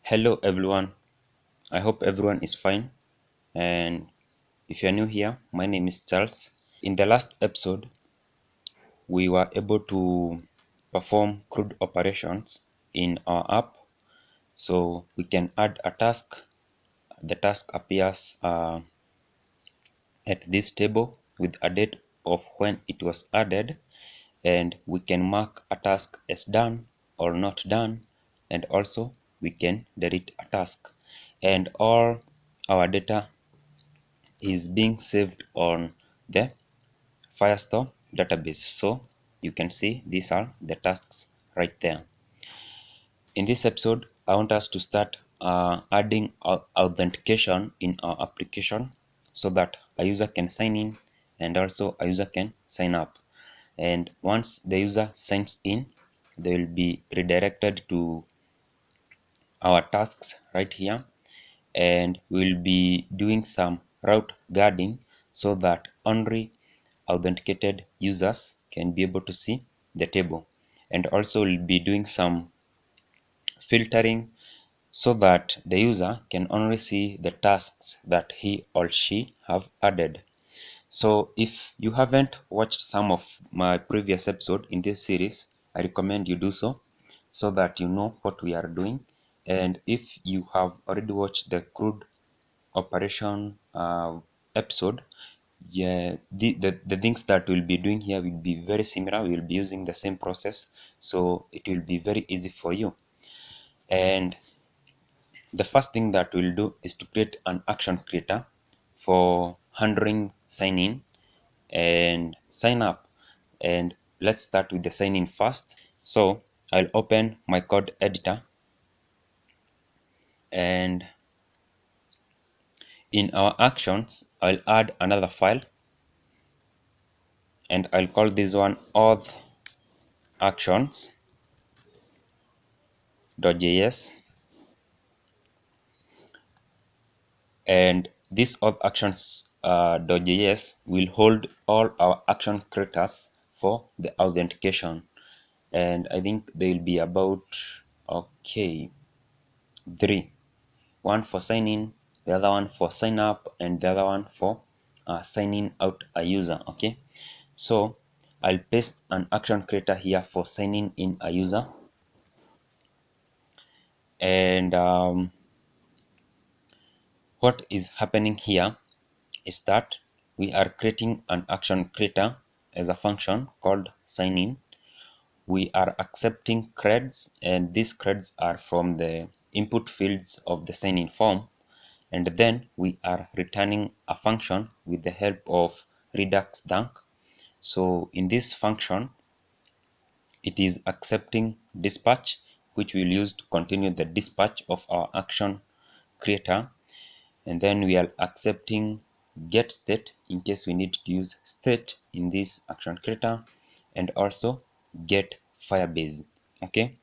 Hello everyone, I hope everyone is fine. And if you're new here, my name is Charles. In the last episode, we were able to perform CRUD operations in our app. So we can add a task. The task appears at this table with a date of when it was added, and we can mark a task as done or not done, and also we can delete a task. And all our data is being saved on the Firestore database. So you can see these are the tasks right there. In this episode, I want us to start adding authentication in our application so that a user can sign in and also a user can sign up. And once the user signs in, they will be redirected to our tasks right here, and we'll be doing some route guarding so that only authenticated users can be able to see the table. And also we'll be doing some filtering so that the user can only see the tasks that he or she have added. So if you haven't watched some of my previous episode in this series, I recommend you do so that you know what we are doing. And if you have already watched the CRUD operation episode, yeah, the things that we'll be doing here will be very similar. We'll be using the same process, so it will be very easy for you. And the first thing that we'll do is to create an action creator for handling sign in and sign up. And let's start with the sign in first. So I'll open my code editor, and in our actions I'll add another file, and I'll call this one auth actions.js. And this auth actions.js will hold all our action creators for the authentication. And I think there will be about three: one for sign in, the other one for sign up, and the other one for signing out a user. Okay, so I'll paste an action creator here for signing in a user. And what is happening here is that we are creating an action creator as a function called sign in. We are accepting creds, and these creds are from the input fields of the sign in form. And then we are returning a function with the help of Redux Dunk. So in this function, it is accepting dispatch, which we'll use to continue the dispatch of our action creator. And then we are accepting get state in case we need to use state in this action creator, and also get Firebase. Okay,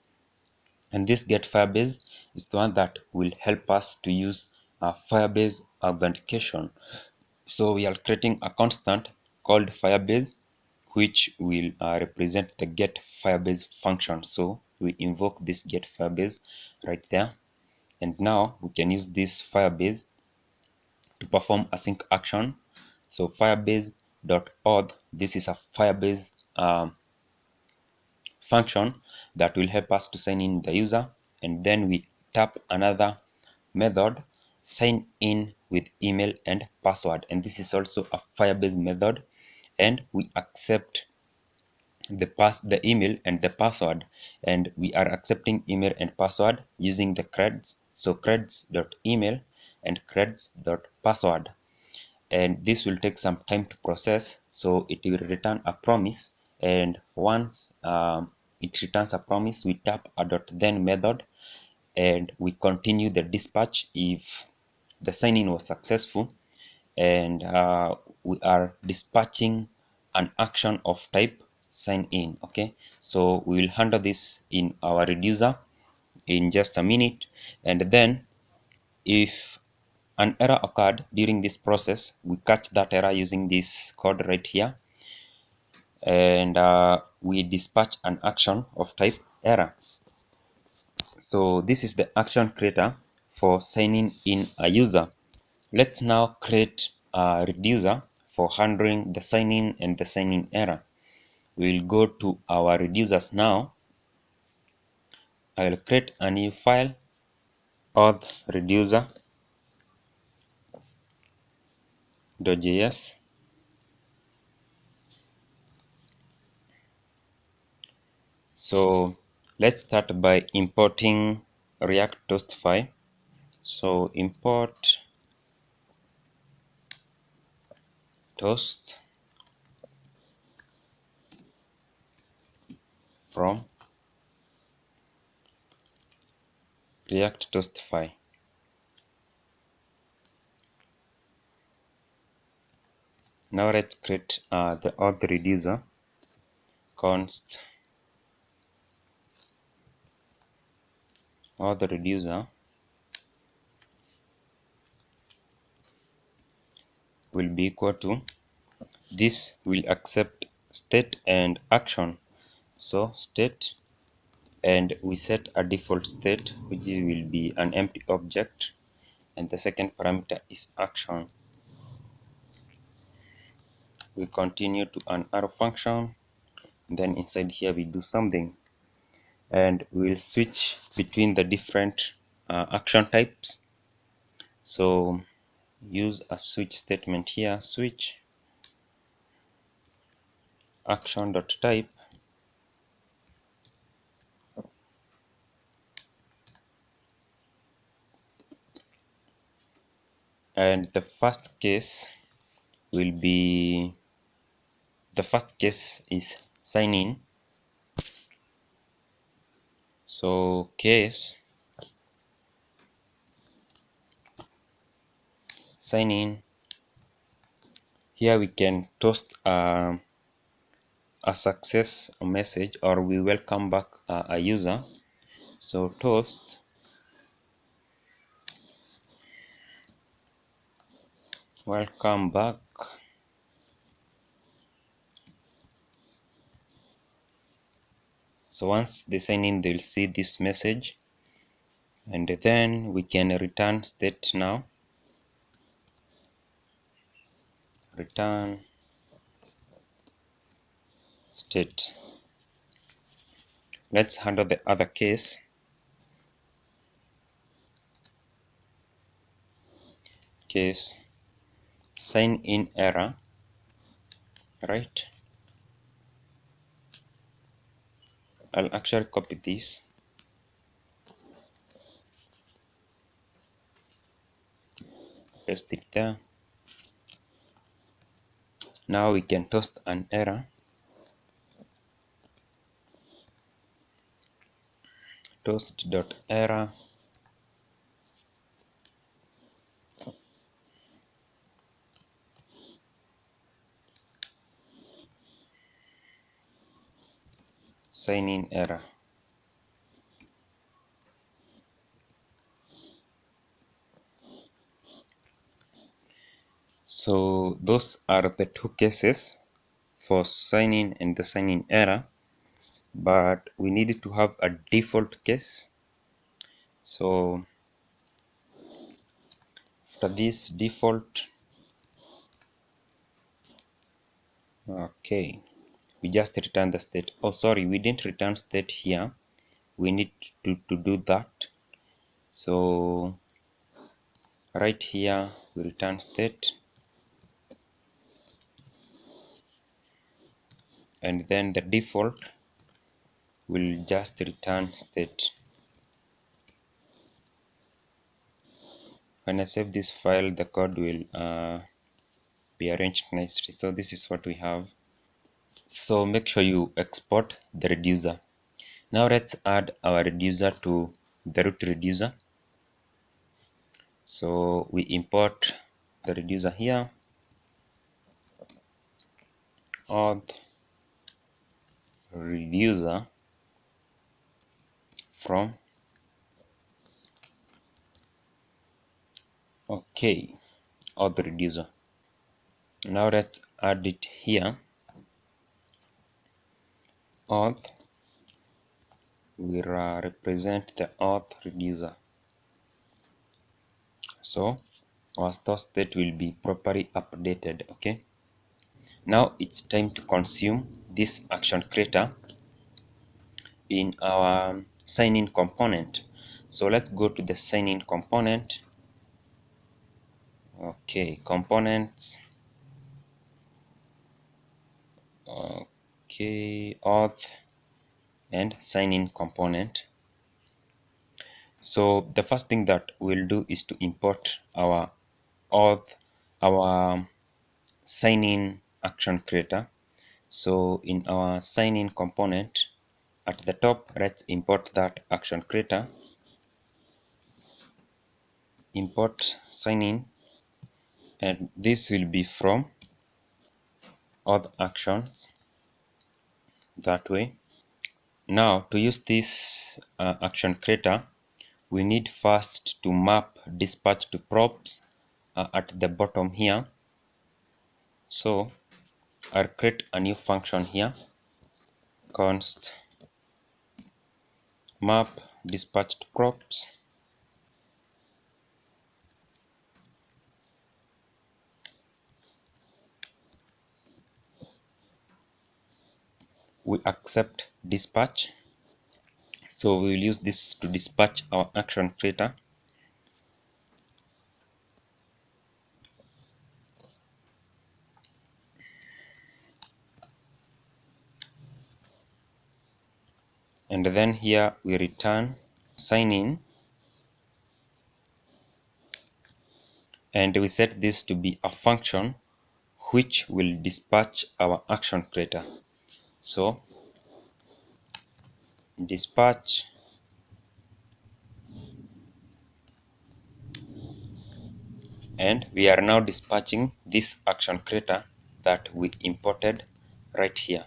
and this get Firebase is the one that will help us to use Firebase authentication. So we are creating a constant called Firebase, which will represent the get Firebase function. So we invoke this get Firebase right there, and now we can use this Firebase to perform async action. So firebase.auth, this is a Firebase function that will help us to sign in the user, and then we tap another method, sign in with email and password, and this is also a Firebase method, and we accept the email and the password, and we are accepting email and password using the creds. So creds.email and creds.password, and this will take some time to process. So it will return a promise, and once it returns a promise, we tap a .then method, and we continue the dispatch if the sign-in was successful. And we are dispatching an action of type sign in. Okay, so we will handle this in our reducer in just a minute. And then if an error occurred during this process, we catch that error using this code right here, and we dispatch an action of type error. So this is the action creator for signing in a user. Let's now create a reducer for handling the sign in and the sign in error. We'll go to our reducers now. I will create a new file, auth reducer.js. So let's start by importing React Toast file. So import toast from React Toast file. Now let's create the auth reducer const auth reducer will be equal to, this will accept state and action. So state, and we set a default state which will be an empty object, and the second parameter is action. We continue to an arrow function, then inside here we do something, and we'll switch between the different action types. So use a switch statement here, switch action.type, and the first case is sign in. So case sign in, here we can toast a success message, or we welcome back a user. So toast welcome back. So once they sign in, they'll see this message, and then we can return state now. Return state. Let's handle the other case. Case sign in error, right? I'll actually copy this, paste it there. Now we can toast an error. Toast.error sign in error. So those are the two cases for sign in and the sign in error, but we need to have a default case. So for this default, okay, we just return the state. Oh, sorry, we didn't return state here. We need to do that. So right here we return state, and then the default will just return state. When I save this file, the code will be arranged nicely. So this is what we have. So make sure you export the reducer. Now let's add our reducer to the root reducer. So we import the reducer here, auth reducer from, okay, auth reducer. Now let's add it here, auth will represent the auth reducer. So our store state will be properly updated. Okay, now it's time to consume this action creator in our sign-in component. So let's go to the sign-in component. Okay, components. Okay, auth and sign-in component. So the first thing that we'll do is to import our auth, our sign-in action creator. So in our sign-in component, at the top, let's import that action creator. Import sign-in, and this will be from auth actions. That way. Now to use this action creator, we need first to map dispatch to props at the bottom here. So I'll create a new function here, const map dispatch to props. We accept dispatch, so we will use this to dispatch our action creator. And then here we return sign in, and we set this to be a function which will dispatch our action creator. So dispatch and we are now dispatching this action creator that we imported right here.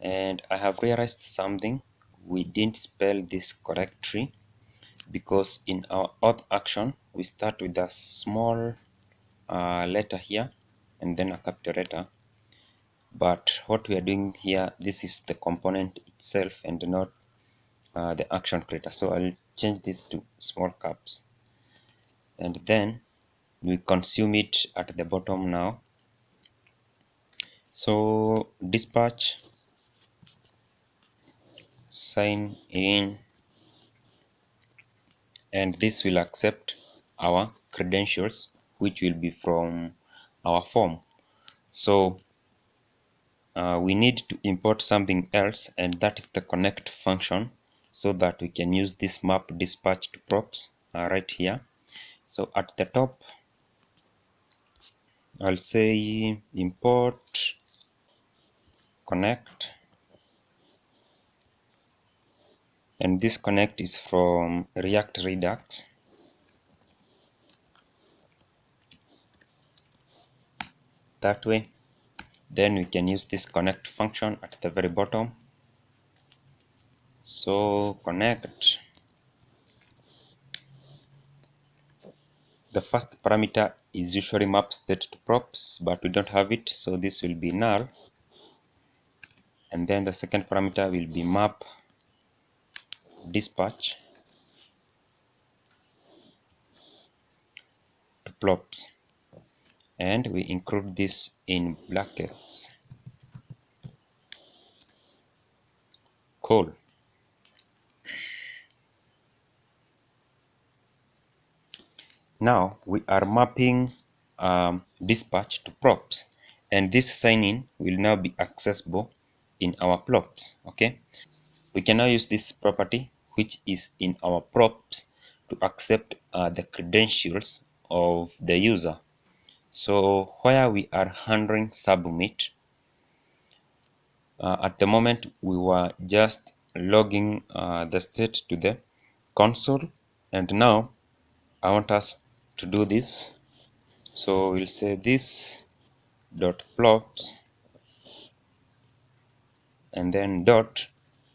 And I have realized something: we didn't spell this correctly, because in our auth action we start with a small letter here and then a capital letter, but what we are doing here, this is the component itself and not the action creator. So I'll change this to small caps, and then we consume it at the bottom now. So dispatch sign in, and this will accept our credentials, which will be from our form. So we need to import something else, and that is the connect function, so that we can use this map dispatch to props right here. So at the top, I'll say import connect, and this connect is from React Redux. That way, then we can use this connect function at the very bottom. So connect, the first parameter is usually map state to props, but we don't have it, so this will be null. And then the second parameter will be map dispatch to props, and we include this in brackets. Cool. Now we are mapping dispatch to props, and this sign-in will now be accessible in our props. Okay, we can now use this property which is in our props to accept the credentials of the user. So where we are handling submit, at the moment we were just logging the state to the console, and now I want us to do this. So we'll say this dot plots and then dot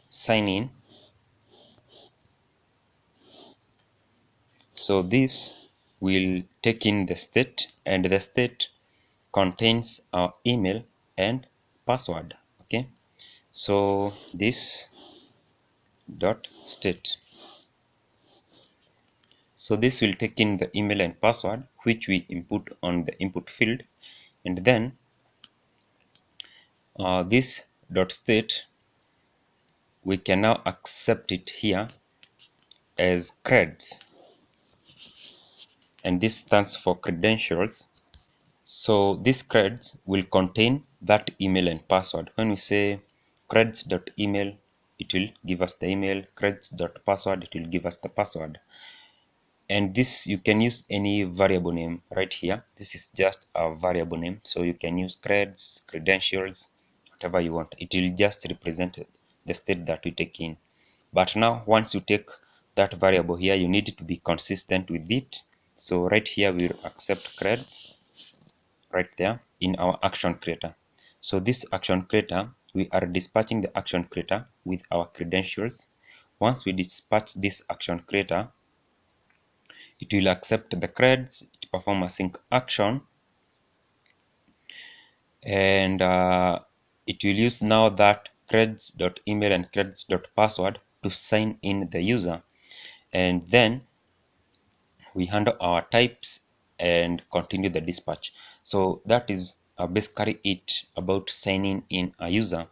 sign in. So this will take in the state, and the state contains our email and password. Okay, so this dot state. So this will take in the email and password which we input on the input field, and then this dot state, we can now accept it here as creds, and this stands for credentials. So these creds will contain that email and password. When we say creds.email, it will give us the email. Creds.password, it will give us the password. And this, you can use any variable name right here. This is just a variable name, so you can use creds, credentials, whatever you want. It will just represent the state that we take in. But now once you take that variable here, you need to be consistent with it. So right here we'll accept creds right there in our action creator. So this action creator, we are dispatching the action creator with our credentials. Once we dispatch this action creator, it will accept the creds, it perform a sync action, and it will use now that creds.email and creds.password to sign in the user, and then we handle our types and continue the dispatch. So that is basically it about signing in a user.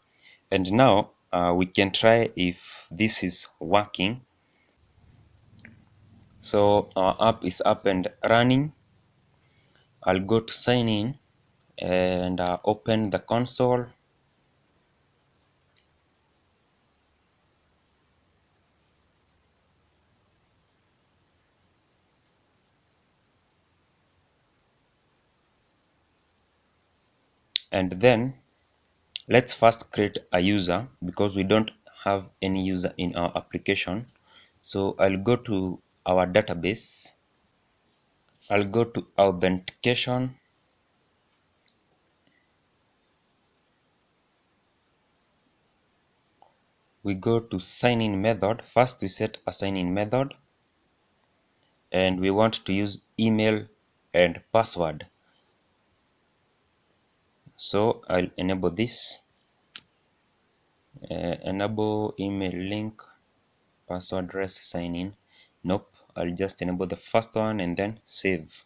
And now we can try if this is working. So our app is up and running. I'll go to sign in and open the console. And then let's first create a user because we don't have any user in our application. So I'll go to our database. I'll go to authentication. We go to sign in method. First we set a sign in method, and we want to use email and password. So I'll enable this, enable email link, password address, sign in. Nope, I'll just enable the first one and then save.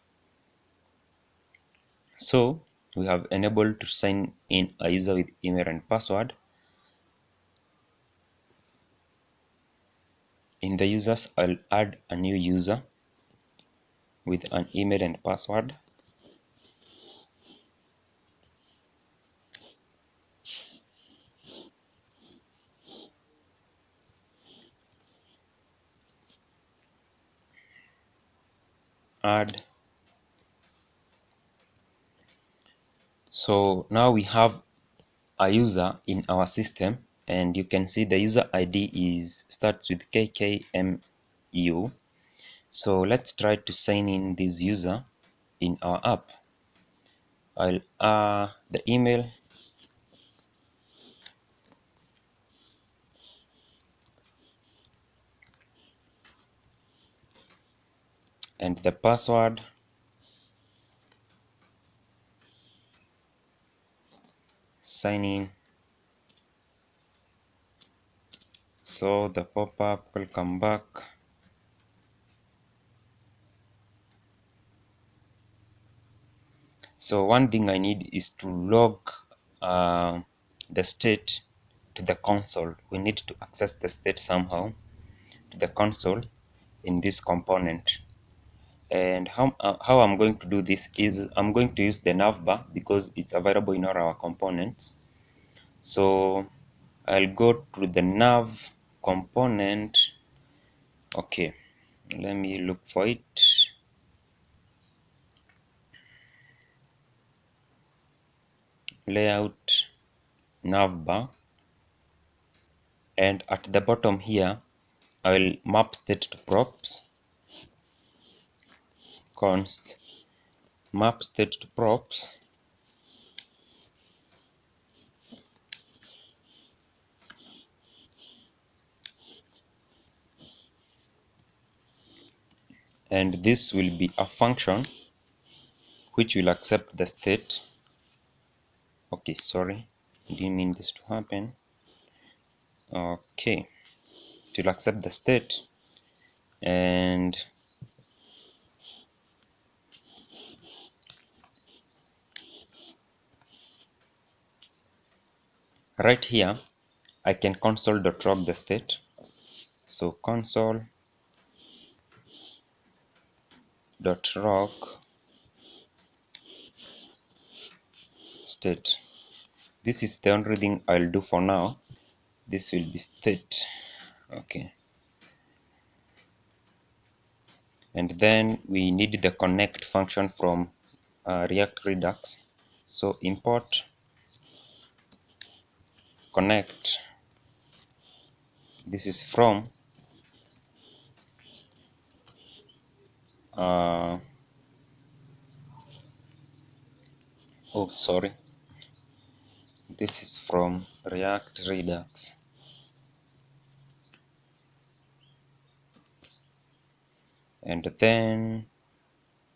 So we have enabled to sign in a user with email and password. In the users, I'll add a new user with an email and password. Add. So now we have a user in our system, and you can see the user ID starts with KKMU. So let's try to sign in this user in our app. I'll the email, and the password. Sign in. So the pop-up will come back. So one thing I need is to log the state to the console. We need to access the state somehow to the console in this component. And how I'm going to do this is I'm going to use the navbar because it's available in all our components. So I'll go to the nav component. Okay, let me look for it. Layout, navbar, and at the bottom here I will map state to props. Const map state to props, and this will be a function which will accept the state. Okay, sorry, didn't mean this to happen. Okay, it will accept the state, and right here I can console.log the state. So console.log state. This is the only thing I'll do for now. This will be state. Okay. And then we need the connect function from React Redux. So import connect. This is from oh sorry, this is from React Redux, and then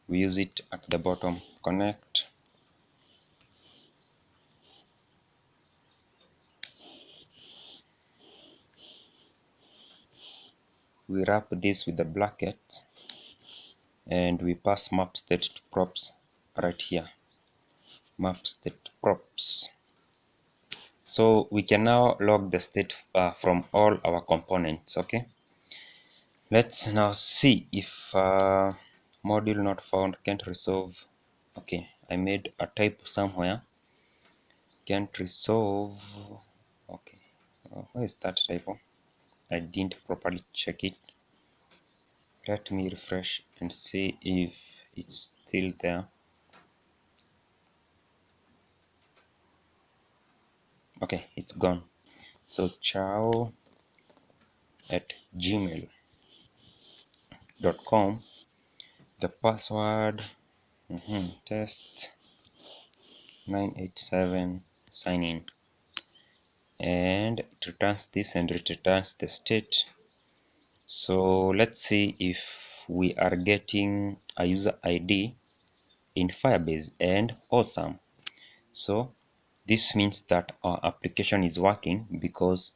we use it at the bottom. Connect we wrap this with the brackets, and we pass map state to props right here. Map state props. So we can now log the state from all our components. Okay, let's now see if module not found can't resolve. Okay, I made a type somewhere. Can't resolve. Okay, where is that typo? I didn't properly check it. Let me refresh and see if it's still there. Okay, it's gone. So chow at gmail.com. The password test 987 sign in, and it returns this and it returns the state. So let's see if we are getting a user ID in Firebase, and awesome. So this means that our application is working, because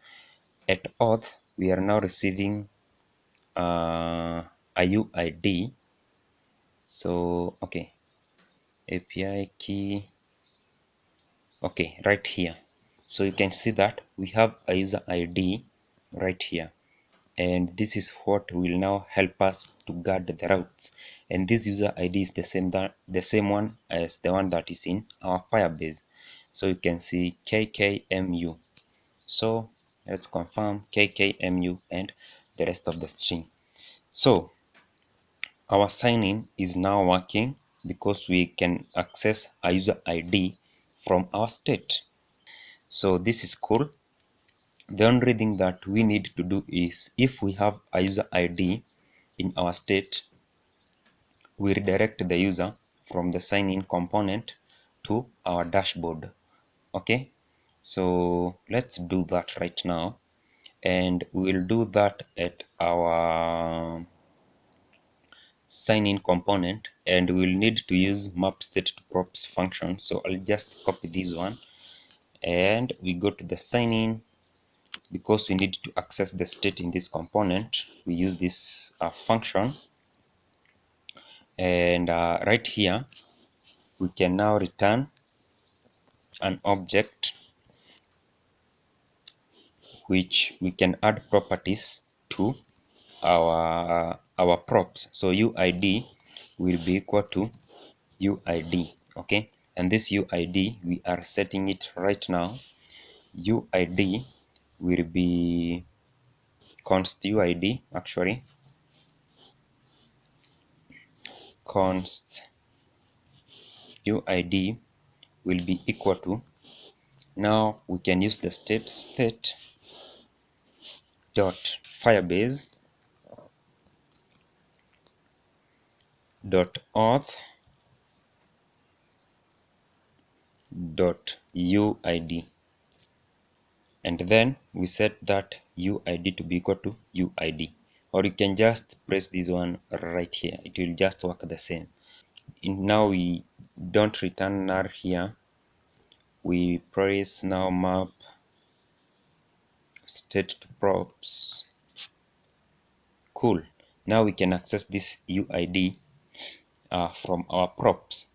at auth we are now receiving a UID. So okay, API key, okay, right here. So you can see that we have a user ID right here, and this is what will now help us to guard the routes. And this user ID is the same one as the one that is in our Firebase. So you can see KKMU. So let's confirm KKMU and the rest of the string. So our sign-in is now working because we can access a user ID from our state. So this is cool. The only thing that we need to do is, if we have a user ID in our state, we redirect the user from the sign-in component to our dashboard. Okay, so let's do that right now, and we'll do that at our sign-in component, and we'll need to use map state to props function. So I'll just copy this one, and we go to the sign-in. Because we need to access the state in this component, we use this function, and right here we can now return an object which we can add properties to our props. So UID will be equal to UID. Okay, and this UID, we are setting it right now. UID will be const UID, actually const UID will be equal to, now we can use the state dot firebase dot auth dot UID, and then we set that UID to be equal to UID, or you can just press this one right here, it will just work the same. Now we don't return null here, we press now map state to props, Cool. Now we can access this UID from our props.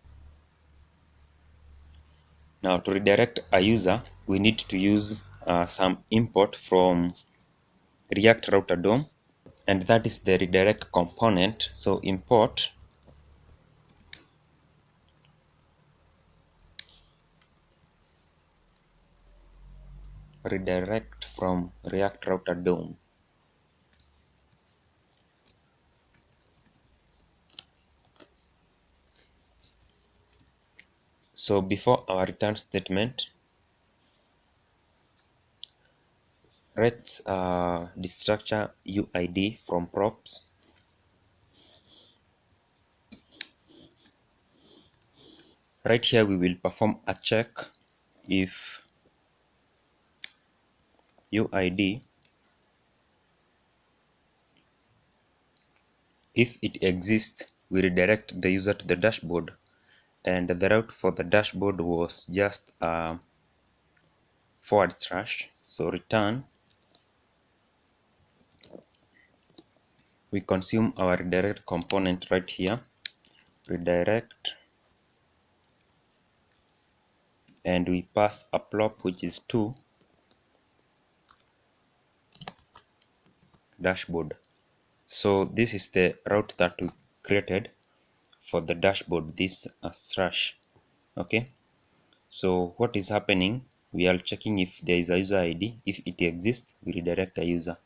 Now to redirect a user, we need to use some import from React Router DOM, and that is the redirect component. So import redirect from React Router DOM. So before our return statement, let's destructure UID from props. Right here we will perform a check if UID, if it exists, we redirect the user to the dashboard, and the route for the dashboard was just // so return, we consume our redirect component right here, redirect, and we pass a prop which is to dashboard. So this is the route that we created for the dashboard, this /. Okay, so what is happening, we are checking if there is a user ID. If it exists, we redirect a user.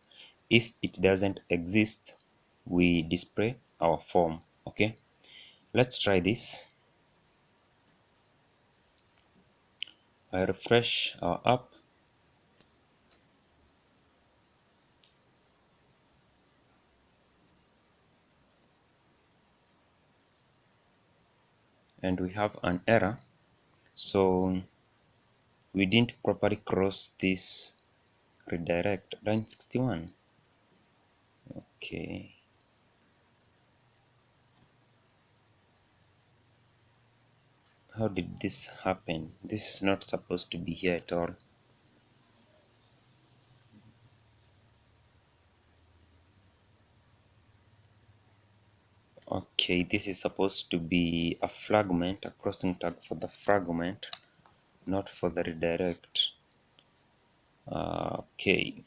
If it doesn't exist, we display our form. Okay, let's try this. I refresh our app, and we have an error. So we didn't properly cross this redirect. Line 61. Okay, how did this happen? This is not supposed to be here at all. Okay, this is supposed to be a fragment, a crossing tag for the fragment, not for the redirect. Okay,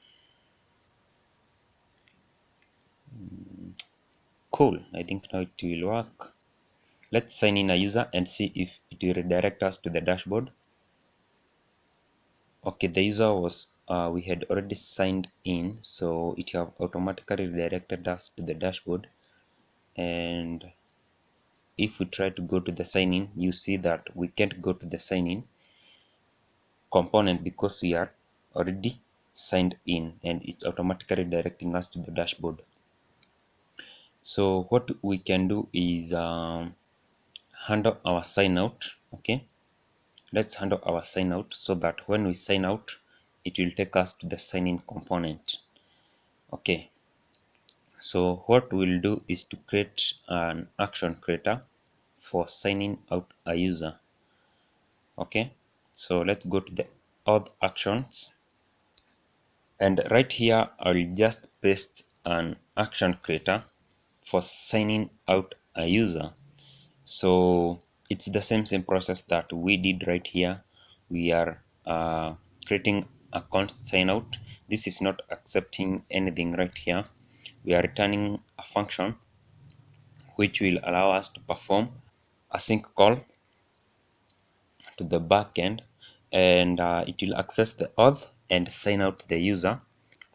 cool. I think now it will work. Let's sign in a user and see if it will redirect us to the dashboard. Okay, the user was we had already signed in, so it have automatically redirected us to the dashboard. And if we try to go to the sign in, you see that we can't go to the sign in component because we are already signed in, and it's automatically directing us to the dashboard. So what we can do is handle our sign out. Okay, let's handle our sign out so that when we sign out, it will take us to the sign in component. Okay, so what we'll do is to create an action creator for signing out a user. Okay, so let's go to the auth actions, and right here I'll just paste an action creator for signing out a user. So it's the same process that we did right here. We are creating a const sign out. This is not accepting anything right here. We are returning a function which will allow us to perform a sync call to the backend, and it will access the auth and sign out the user,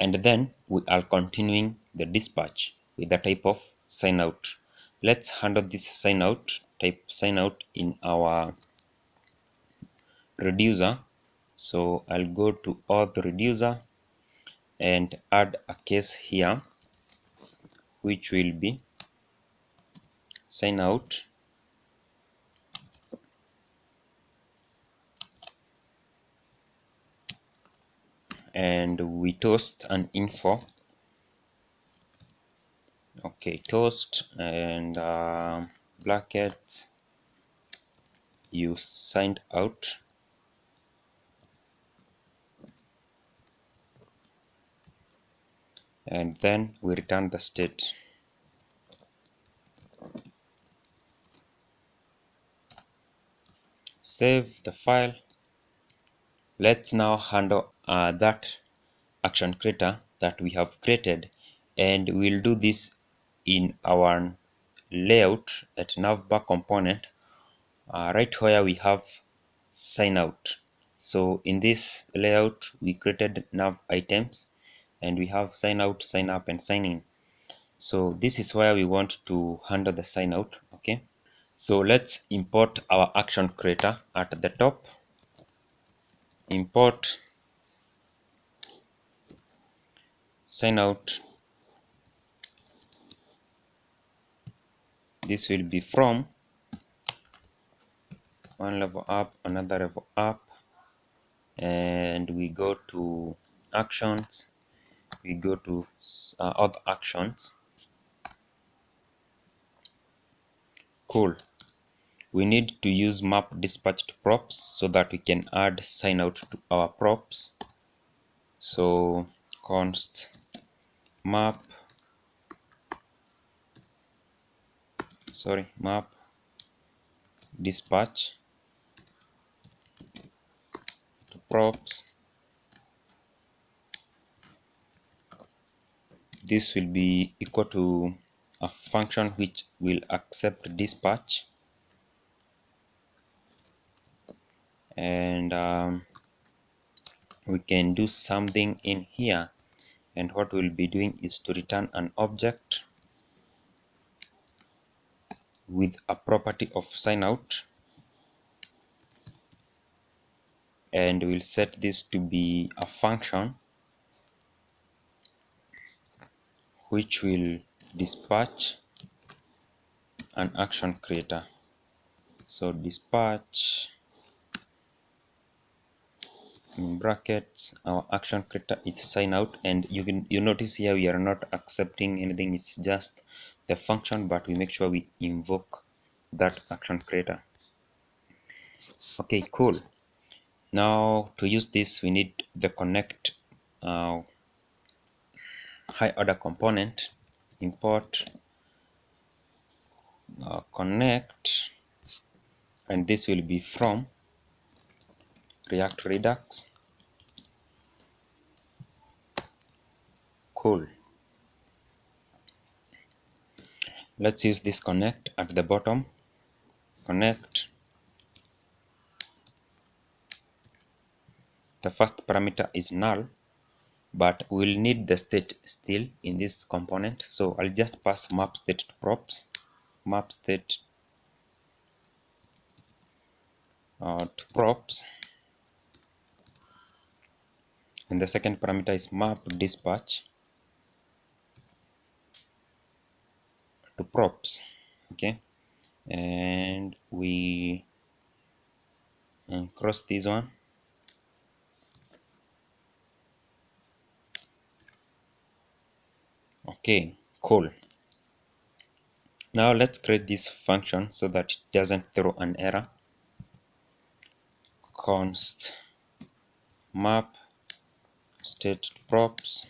and then we are continuing the dispatch with the type of sign out. Let's handle this sign out type sign out in our reducer. So I'll go to auth reducer and add a case here which will be sign out, and we toast an info. Okay, toast and brackets, you signed out, and then we return the state. Save the file. Let's now handle that action creator that we have created, and we'll do this in our layout at navbar component, right where we have sign out. So in this layout we created nav items, and we have sign out, sign up, and sign in. So this is where we want to handle the sign out. Okay, so let's import our action creator. At the top, import sign out. This will be from one level up, another level up, and we go to actions, we go to other actions. Cool. We need to use map dispatch to props so that we can add sign out to our props. So const map dispatch to props. This will be equal to a function which will accept dispatch, and we can do something in here, and what we'll be doing is to return an object with a property of sign out, and we'll set this to be a function which will dispatch an action creator. So dispatch, in brackets, our action creator is sign out, and you notice here we are not accepting anything, it's just the function, but we make sure we invoke that action creator. Okay, cool. Now to use this we need the connect high order component. Import connect, and this will be from React Redux. Cool. Let's use this connect at the bottom. Connect. The first parameter is null, but we'll need the state still in this component. So I'll just pass map state to props. Map state to props. And the second parameter is map dispatch to props. Okay. And we cross this one. Okay, cool. Now let's create this function so that it doesn't throw an error. Const map state props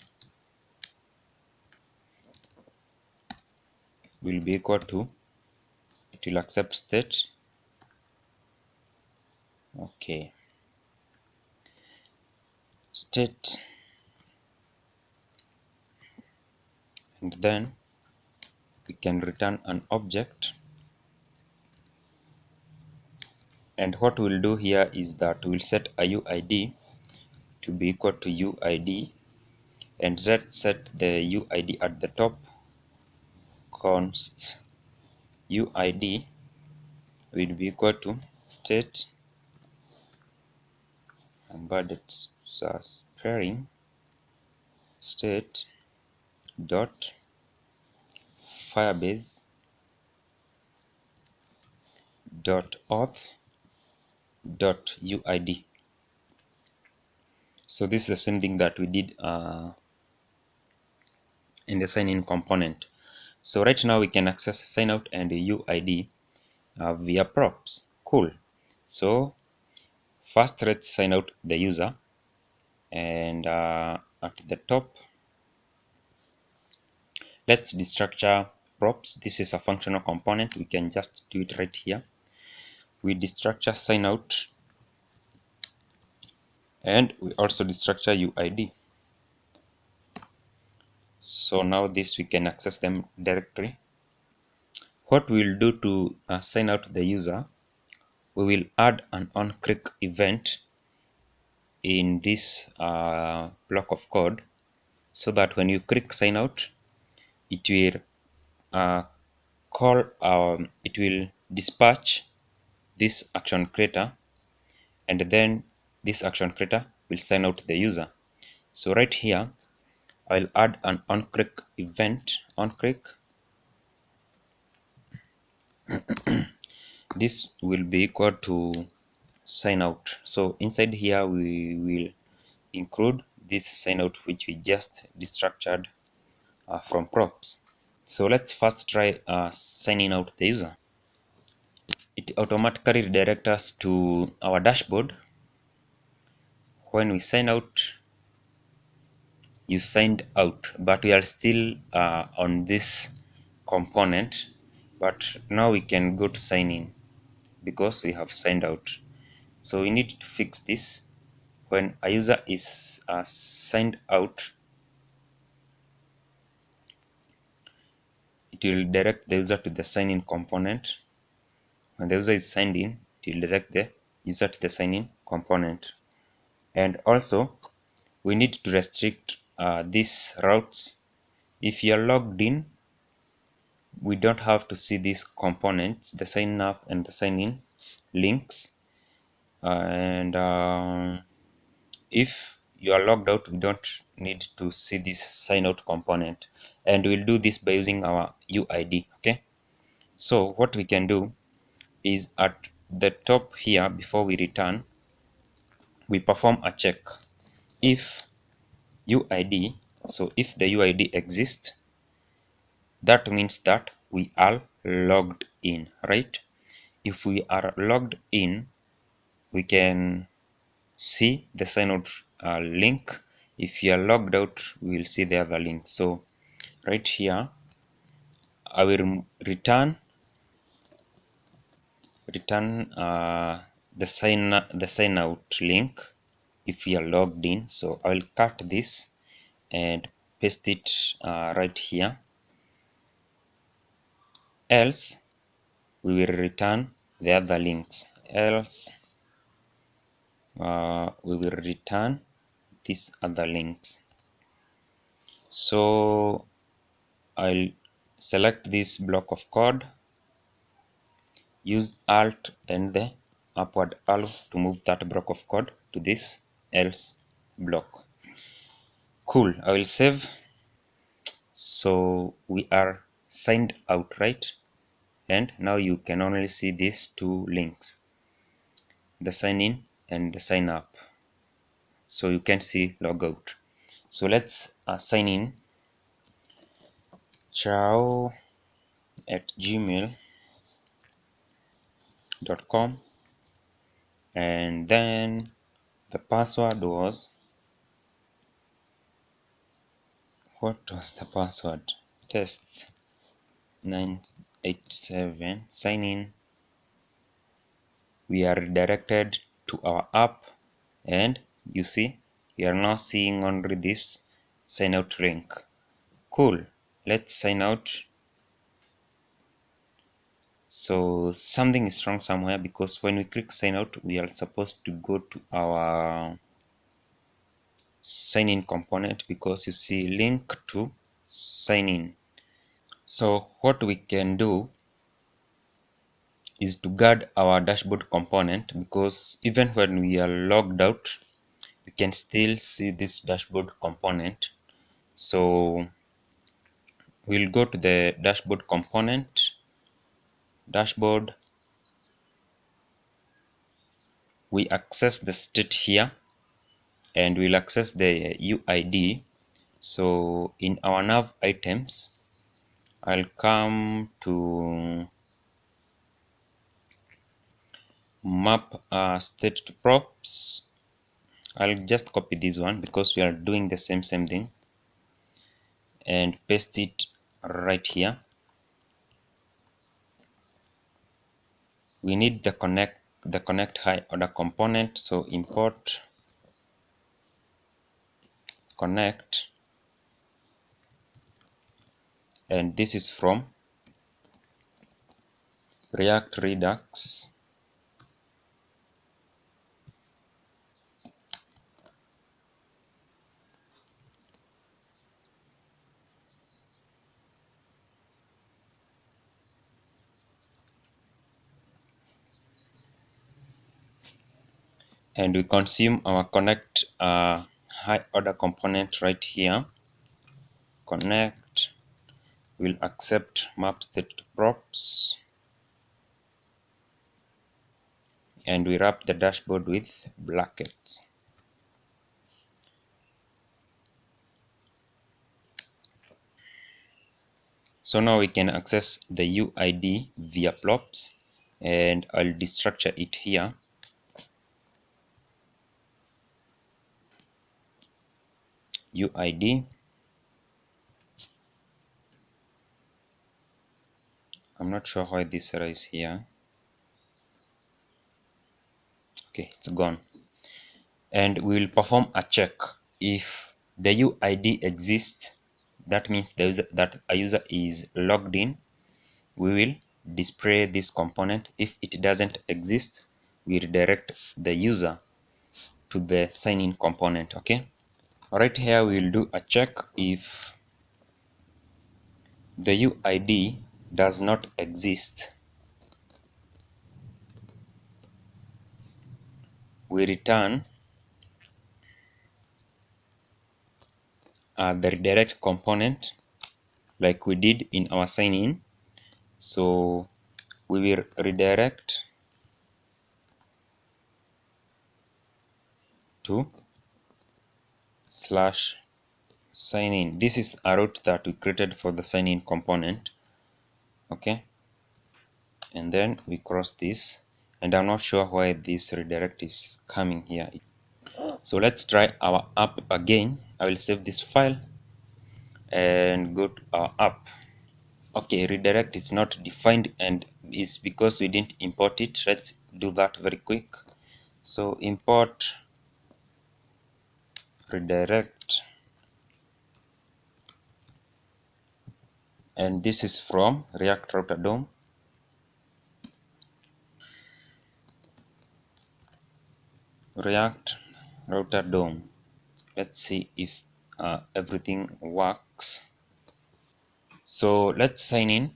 will be equal to, it will accept state. Okay, state, and then we can return an object, and what we'll do here is that we'll set a UID to be equal to UID, and let's set the UID at the top. Const UID will be equal to state embedded pairing state dot firebase dot auth dot UID. So this is the same thing that we did in the sign in component. So right now we can access sign out and UID via props. Cool. So first let's sign out the user, and at the top Let's destructure props. This is a functional component. We can just do it right here. We destructure sign out, and we also destructure UID. So now this we can access them directly. What we'll do to sign out the user, we will add an onClick event in this block of code, so that when you click sign out, it will it will dispatch this action creator, and then this action creator will sign out the user. So right here I'll add an onClick event. OnClick, this will be equal to sign out. So inside here we will include this sign out which we just destructured from props. So let's first try signing out the user. It automatically redirects us to our dashboard. When we sign out, you signed out, but we are still on this component, but now we can go to sign in because we have signed out. So we need to fix this. When a user is signed out, it will direct the user to the sign in component. When the user is signed in, it will direct the user to the sign in component. And also we need to restrict these routes. If you are logged in, we don't have to see these components, the sign up and the sign in links. And if you are logged out, we don't need to see this sign out component, and we'll do this by using our UID. Okay, so what we can do is at the top here, before we return, we perform a check. If UID, so if the UID exists, that means that we are logged in, right? If we are logged in, we can see the sign out link. If you are logged out, we will see the other link. So right here I will return the sign out link if you are logged in. So I will cut this and paste it right here. Else we will return the other links. Else we will return these other links. So I'll select this block of code, use Alt and the upward arrow to move that block of code to this else block. Cool, I will save. So we are signed out, right? And now you can only see these two links, the sign in and the sign up. So you can see logout. So let's sign in. chao@gmail.com, and then the password was, what was the password? Test 987. Sign in. We are redirected to our app, and you see we are now seeing only this sign out link. Cool, let's sign out. So something is wrong somewhere, because when we click sign out, we are supposed to go to our sign in component, because you see link to sign in. So what we can do is to guard our dashboard component, because even when we are logged out, we can still see this dashboard component. So we'll go to the dashboard component, dashboard, we access the state here, and we'll access the UID. So in our nav items, I'll come to map state to props. I'll just copy this one because we are doing the same thing, and paste it right here. We need the connect high order component, so import connect, and this is from React Redux. And we consume our connect high order component right here. Connect will accept map state to props, and we wrap the dashboard with brackets. So now we can access the UID via props, and I'll destructure it here. UID. I'm not sure why this error is here. Okay, it's gone. And we will perform a check. If the UID exists, that means that a user is logged in. We will display this component. If it doesn't exist, we redirect the user to the sign in component. Okay, right here we will do a check. If the UID does not exist, we return the redirect component like we did in our sign in. So we will redirect to slash sign in. This is a route that we created for the sign in component. Okay, and then we cross this, and I'm not sure why this redirect is coming here. So let's try our app again. I will save this file and go to our app. Okay, redirect is not defined, and is because we didn't import it. Let's do that very quick. So import redirect, and this is from React Router DOM. React Router DOM. Let's see if everything works. So let's sign in.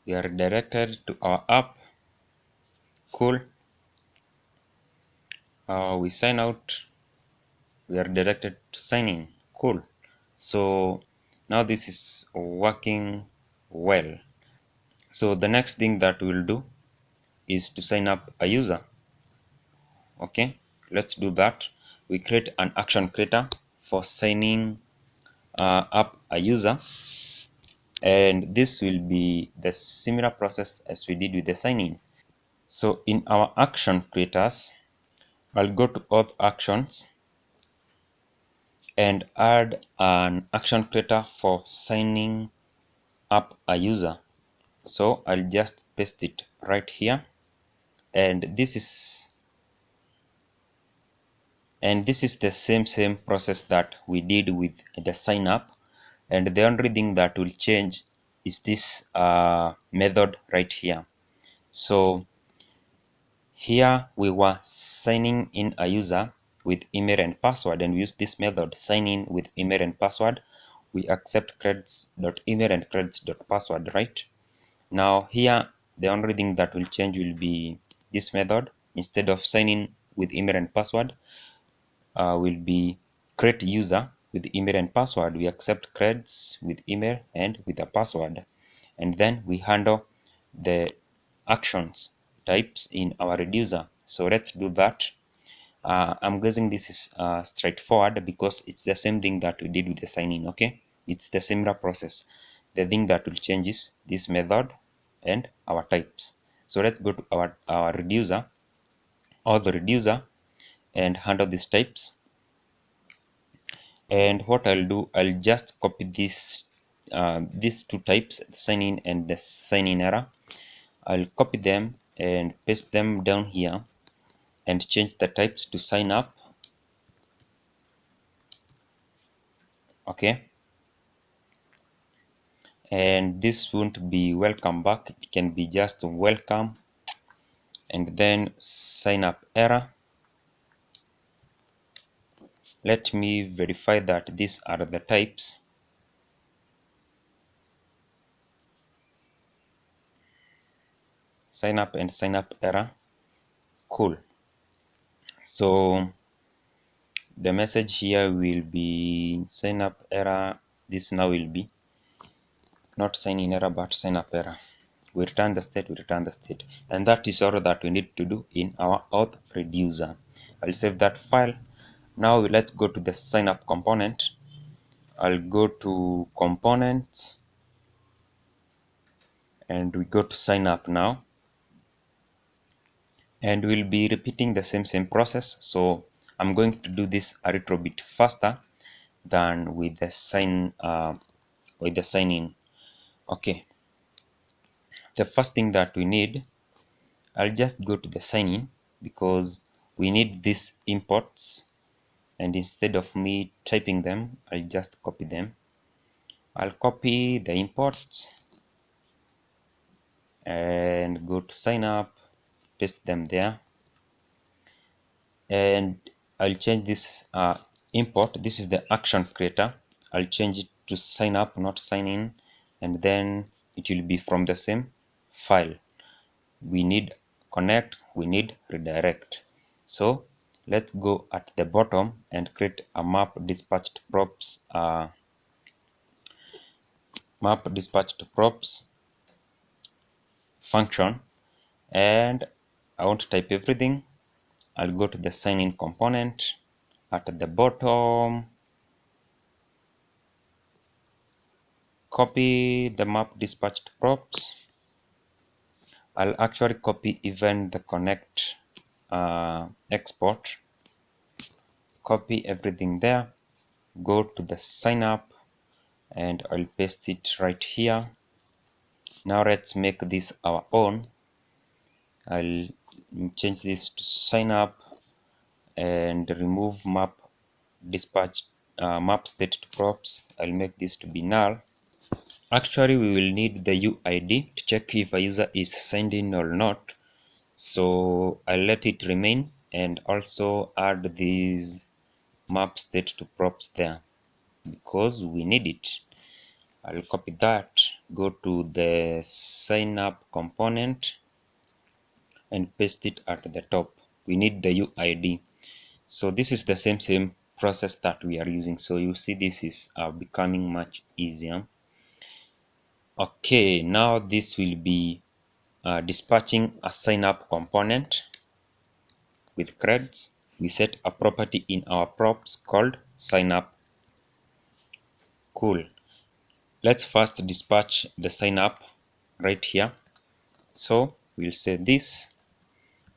We are redirected to our app. Cool. We sign out. We are directed to sign in. Cool. So now this is working well. So the next thing that we'll do is to sign up a user. Okay, let's do that. We create an action creator for signing up a user, and this will be the similar process as we did with the sign in. So in our action creators, I'll go to auth actions and add an action creator for signing up a user. So I'll just paste it right here, and this is the same process that we did with the sign up, and the only thing that will change is this method right here. So here we were signing in a user with email and password, and we use this method sign in with email and password. We accept creds.email and creds.password. Right now here the only thing that will change will be this method. Instead of signing with email and password, will be create user with email and password. We accept creds with email and with a password, and then we handle the actions types in our reducer. So let's do that. I'm guessing this is straightforward because it's the same thing that we did with the sign in. Okay, it's the similar process. The thing that will change is this method and our types. So let's go to our reducer or the reducer and handle these types. And what I'll do, I'll just copy these two types, the sign in and the sign in error. I'll copy them and paste them down here and change the types to sign up. Okay, and this won't be welcome back, it can be just welcome and then sign up error. Let me verify that these are the types. Sign up and sign up error. Cool. So the message here will be sign up error. This now will be not sign in error but sign up error. We return the state, we return the state. And that is all that we need to do in our auth reducer. I'll save that file. Now let's go to the sign up component. I'll go to components and we go to sign up now. And we'll be repeating the same process. So I'm going to do this a little bit faster than with the sign in. Okay, the first thing that we need, I'll just go to the sign in because we need these imports, and instead of me typing them, I'll just copy them. I'll copy the imports and go to sign up, paste them there, and I'll change this import. This is the action creator. I'll change it to sign up, not sign in, and then it will be from the same file. We need connect, we need redirect. So let's go at the bottom and create a map dispatched props function, and I want to type everything. I'll go to the sign in component at the bottom, copy the map dispatched props. I'll actually copy even the connect export, copy everything there, go to the sign up and I'll paste it right here. Now let's make this our own. I'll change this to sign up and remove map dispatch map state to props. I'll make this to be null. Actually, we will need the UID to check if a user is signed in or not. So I'll let it remain and also add these map state to props there because we need it. I'll copy that, go to the sign up component and paste it at the top. We need the UID. So this is the same process that we are using. So you see this is becoming much easier. Okay, now this will be dispatching a sign up component with creds. We set a property in our props called sign up. Cool. Let's first dispatch the sign up right here. So we'll say this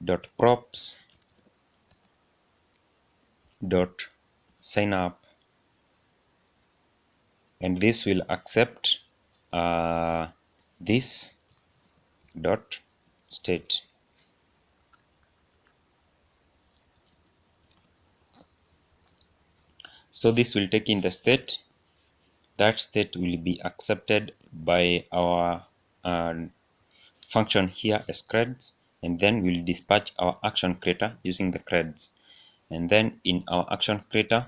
dot props dot sign up, and this will accept this dot state. So this will take in the state. That state will be accepted by our function here as creds, and then we'll dispatch our action creator using the creds. And then in our action creator,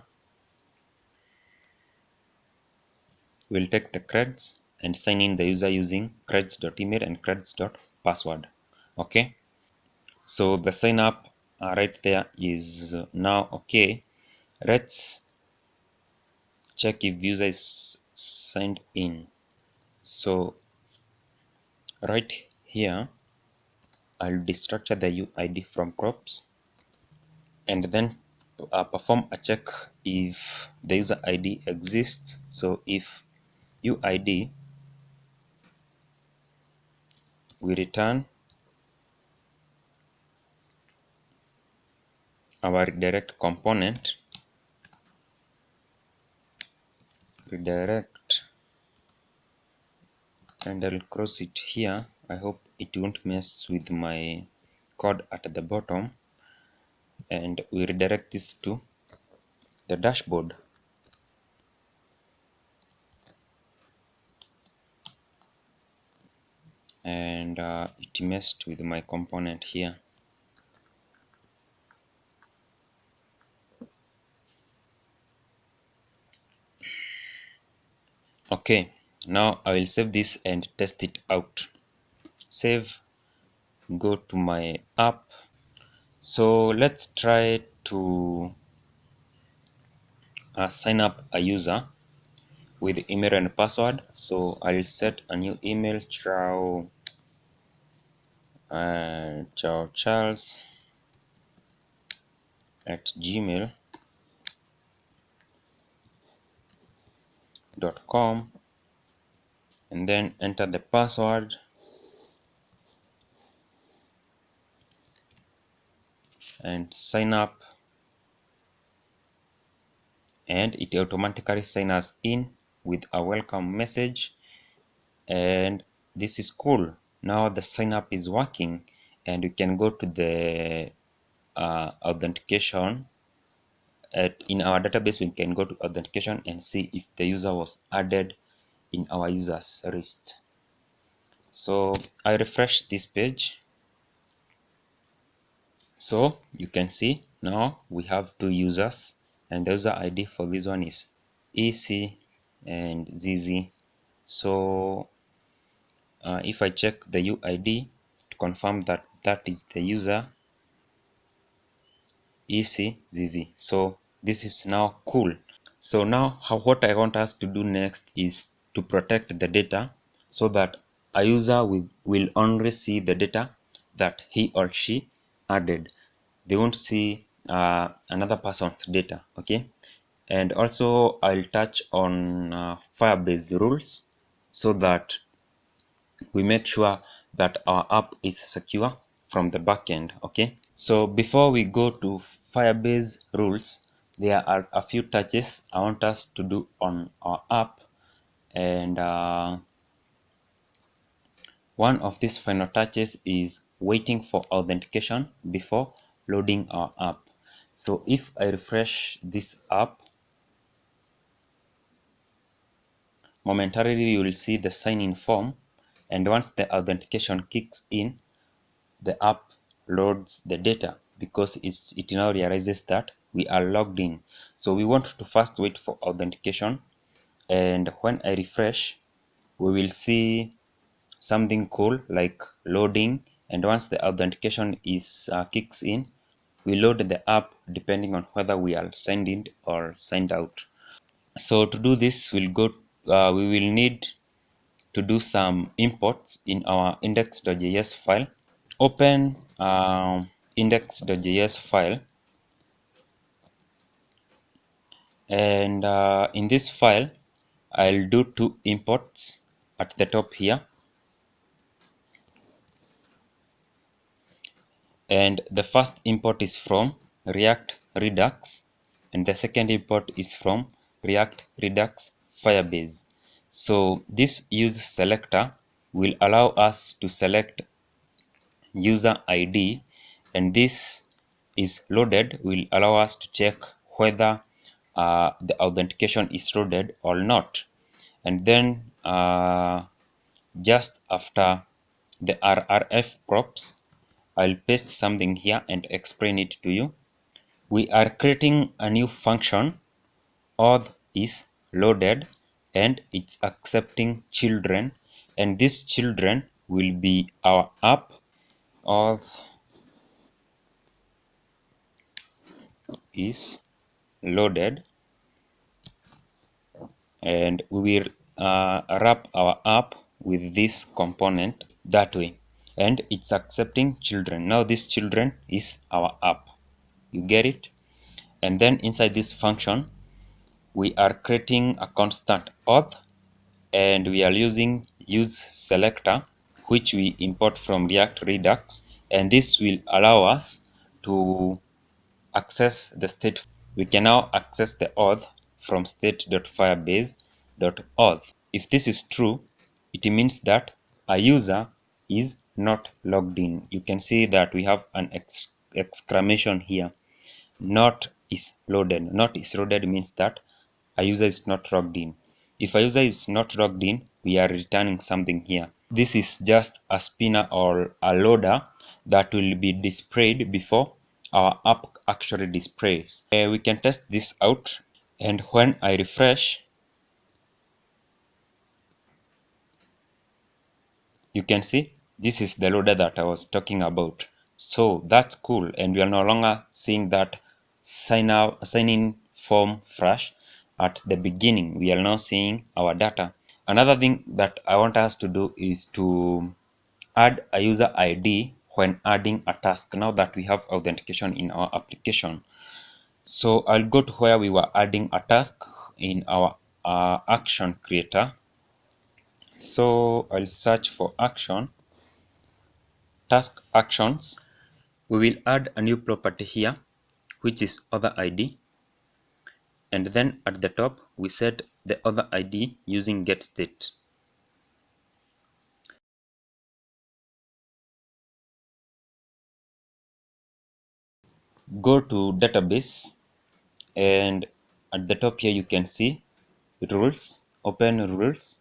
we'll take the creds and sign in the user using creds.email and creds.password. Okay, so the sign up right there is now okay. Let's check if user is signed in. So right here, I'll destructure the UID from props and then perform a check if the user ID exists. So if UID, we return our redirect component, redirect, and I'll cross it here. I hope it won't mess with my code at the bottom, and we redirect this to the dashboard. And it messed with my component here. Okay, now I will save this and test it out. Save, go to my app. So let's try to sign up a user with email and password. So I'll set a new email, chowcharles@gmail.com, and then enter the password. And sign up, and it automatically signs us in with a welcome message. And this is cool. Now the sign up is working, and we can go to the authentication. In our database, we can go to authentication and see if the user was added in our users list. So I refresh this page. So you can see now we have two users, and the user ID for this one is EC and ZZ. So if I check the UID to confirm that that is the user, ECZZ. So this is now cool. So now what I want us to do next is to protect the data, so that a user will only see the data that he or she added. They won't see another person's data. Okay, and also I'll touch on Firebase rules, so that we make sure that our app is secure from the backend. Okay, so before we go to Firebase rules, there are a few touches I want us to do on our app, and one of these final touches is waiting for authentication before loading our app. So if I refresh this app, momentarily you will see the sign in form, and once the authentication kicks in, the app loads the data, because it now realizes that we are logged in. So we want to first wait for authentication, and when I refresh, we will see something cool like loading. And once the authentication is kicks in, we load the app depending on whether we are signed in or signed out. So to do this, we will need to do some imports in our index.js file. Open index.js file, and in this file I'll do two imports at the top here, and the first import is from React Redux, and the second import is from React Redux Firebase. So this use selector will allow us to select user ID, and this is loaded will allow us to check whether the authentication is loaded or not. And then just after the RRF props, I'll paste something here and explain it to you. We are creating a new function. Auth is loaded, and it's accepting children, and these children will be our app. Auth is loaded, and we will wrap our app with this component that way, and it's accepting children. Now this children is our app. You get it? And then inside this function, we are creating a constant auth, and we are using use selector, which we import from React Redux, and this will allow us to access the state. We can now access the auth from state.firebase.auth. If this is true, it means that a user is not logged in. You can see that we have an exclamation here. Not is loaded. Not is loaded means that a user is not logged in. If a user is not logged in, we are returning something here. This is just a spinner or a loader that will be displayed before our app actually displays. We can test this out, and when I refresh, you can see this is the loader that I was talking about. So that's cool, and we are no longer seeing that sign in form flash at the beginning. We are now seeing our data. Another thing that I want us to do is to add a user ID when adding a task, now that we have authentication in our application. So I'll go to where we were adding a task in our action creator. So I'll search for action, task actions. We will add a new property here, which is author ID, and then at the top we set the author ID using getState. Go to database, and at the top here you can see rules. Open rules,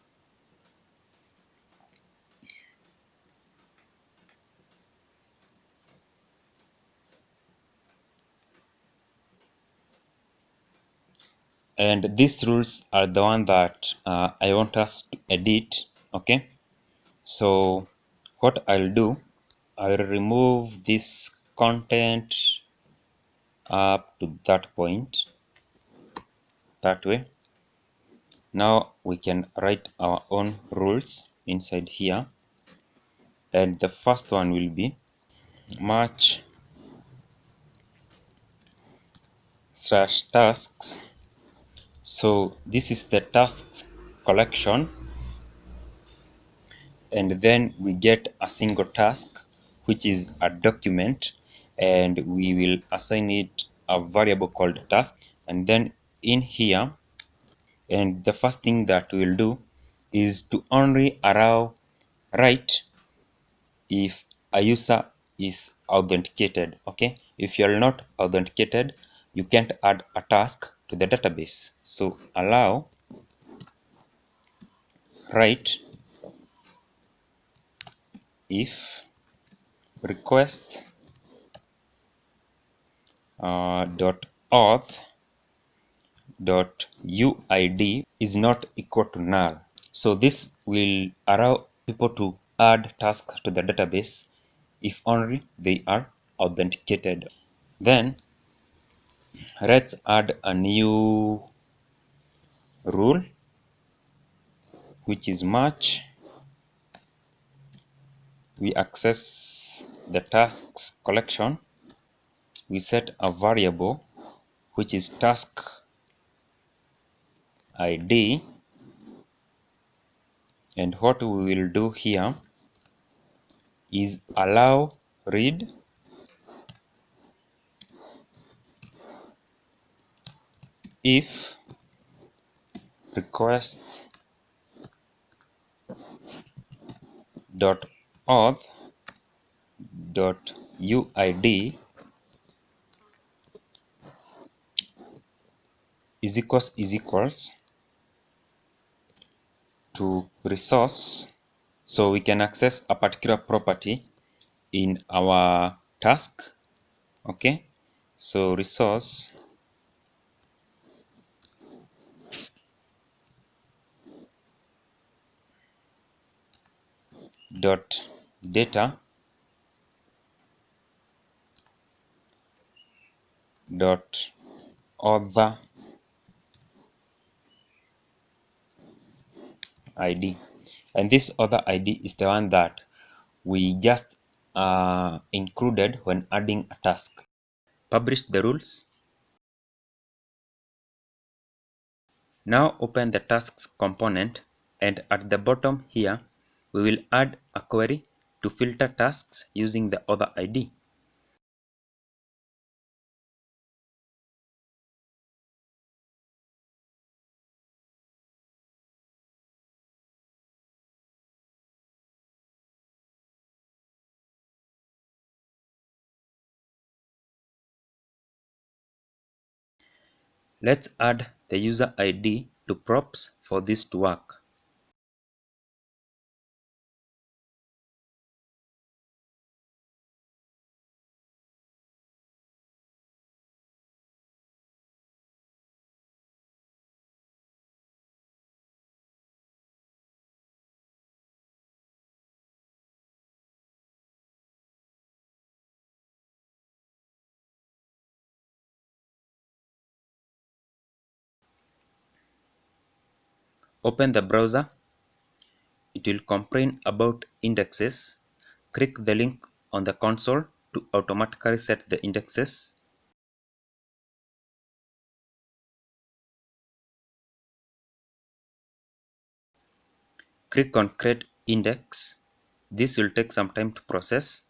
and these rules are the one that I want us to edit. Okay, so what I'll do, I'll remove this content up to that point, that way. Now we can write our own rules inside here, and the first one will be match slash tasks. So this is the tasks collection, and then we get a single task, which is a document, and we will assign it a variable called task. And then in here, and the first thing that we'll do is to only allow write if a user is authenticated. Okay, if you're not authenticated, you can't add a task to the database. So allow write if request dot auth dot uid is not equal to null. So this will allow people to add tasks to the database if only they are authenticated. Then let's add a new rule, which is match. We access the tasks collection. We set a variable, which is task ID, and what we will do here is allow read if request dot auth dot uid is equals to resource. So we can access a particular property in our task. Okay, so resource dot data dot author ID, and this author ID is the one that we just included when adding a task. publish the rules. Now open the tasks component, and at the bottom here we will add a query to filter tasks using the author ID. Let's add the user ID to props for this to work. Open the browser. It will complain about indexes. Click the link on the console to automatically set the indexes. Click on create index. This will take some time to process.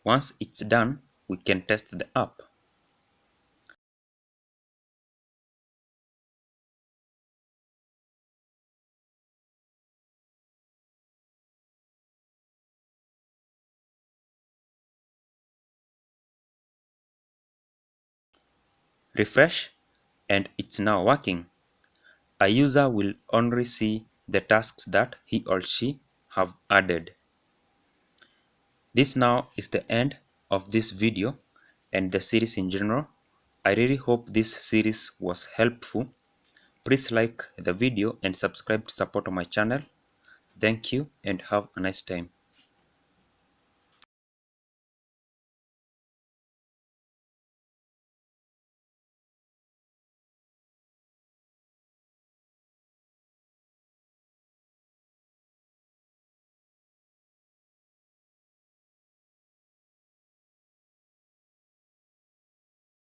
Once it's done, we can test the app. Refresh, and it's now working. A user will only see the tasks that he or she have added. This now is the end of this video and the series in general. I really hope this series was helpful. Please like the video and subscribe to support my channel. Thank you and have a nice time.